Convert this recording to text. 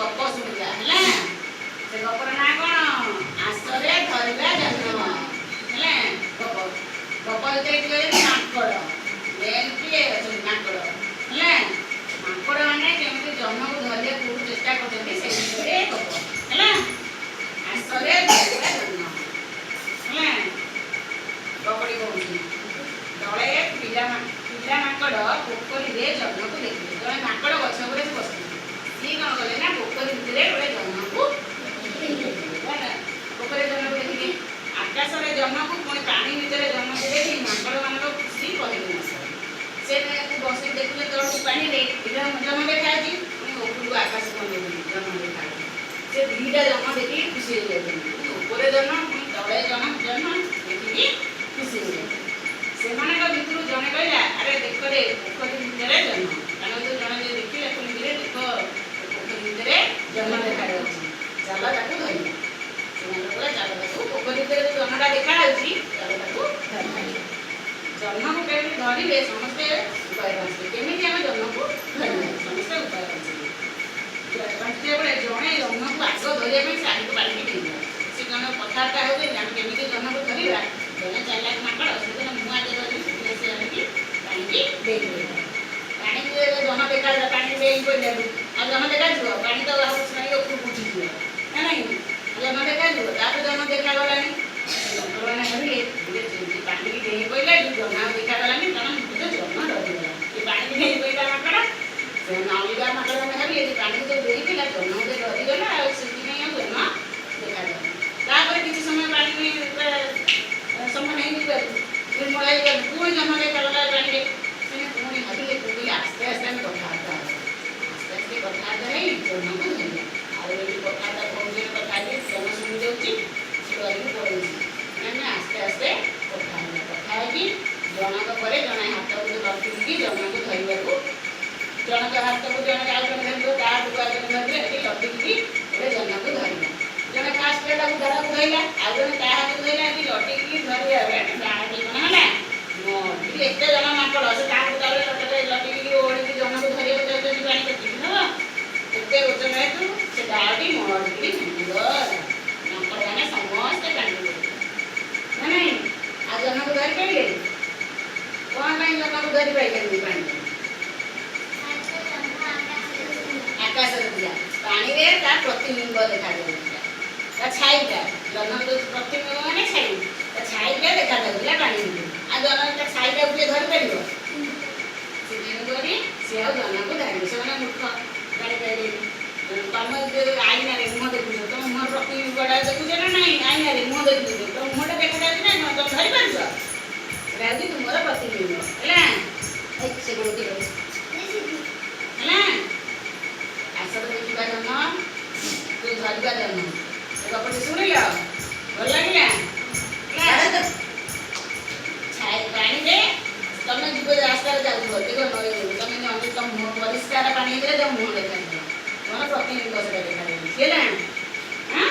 गप शुणा है से गपर ना कौन आसरे धरवा जन्म है गप गप माकड़ मेन किए माकड़ है माकड़ मैंने केमती जन्म को धरिया पूर्व चेष्टा करते गप है आसरे धरवा जन्म है गपड़ी कौन दले पिला माकड़ पोखरी जन्म को देखिए जड़े माकड़ गछ उपरे बस सी कौन कले ना पोखरी भितर गोटे जन्म को पोखरी जन्म को देखिए आकाश जन्म को पुणी पानी भितर जन्म देखिए माकड़ मान खुशी कहना से बस देखिए तौर पानी जन्म देखा उपरको आकाश जन्म देखा से दुईटा जन्म देखिए खुशी हो जाए ऊपर जन्म तले जन्म देखिए खुशी हो जाए से भितर जड़े कहला अरे देख रे पोखरी भितर जन्म कारण तो जड़े देखिए पुणी देख पोखरी भितर जन्म देखा चल ताको धरिया चल ताको पोखरी भितर जन्मटा देखा चल ताको जन्म को कहीं धरवे समस्ते उपाय पाचे केमी आम जन्म को धरवे समस्ते उपाय पाचे बड़े जड़े जन्म को आग धरने से आगे पानी देगा सी जन कथबार्ता हो केमी जन्म को धरवा जड़े चार माकड़ से मुझे धरनी से आगे पानी दे पानी जन देखा पानी दे पड़े आ जन देखा पानी तो उपरको उठी ना ना जन देखा जन देखा गलानी मैंने भाविले पानी की डेई पड़ा जन्म देखा गलानी कारण जन्म डरीगला पानी की डेई पड़ा माकड़ से अलग माकड़ मैंने भाविले पानी तो देई जन्म डरीगला जन्म देखा किसी समय पानी समय नहीं निर्मला पुणी जन्म देखा गला पानी पुणी भाविले कहले आस्ते आस्ते आम कथबार्ता आस्ते आस्ते कथबार्ता नहीं जन्म को धरिया आगे कथबार्ता कौन कथा जन शुणी जाऊँगी पड़े मैंने आस्ते आस्ते कथा जनक पर जड़े हाथ को लटकी जन को धरने को जनक हाथ को जन आगे धरने लटकी गोटे जन को धरला जड़े फास्ट को धरा को धरला आ जन क्या हाथ को धरला लटकी धरवा है एत जन माकड़ से लटकी ओढ़ी जन को धरवा चाहते पानी कटी हम एत ओजन हेतु से डाटी मड़ी माकड़ मैंने समस्ते पानी नहीं आ जन को धरी पाइले कौन जन को धरी पाइले पानी आकाश दिया पानी में प्रतिबिंब देखा छाईटा जन प्रतिबिंब मैंने छाईटा देखा पानी आ जन छाईटा उठे धरी पार सी आ जन को धरवे से मूर्ख जापारे तुम आईना मुह देखुच तुम मुह प्रतिबिंबटा देखुच ना ना आईना मुह देखुच तुम मुहटा देखा ना तुम धरी पार तुम प्रतिबिंब है से गोटे है आसर देखा जन्म तू धरवा जन्म गपटी शुणिल भल लगे पानी दे तुम जीव रास्ता जाऊ देख नई तुम तुम परिष्कार पानी तुम मुह देखा तुम प्रतिबिंब से देखा सी ना हाँ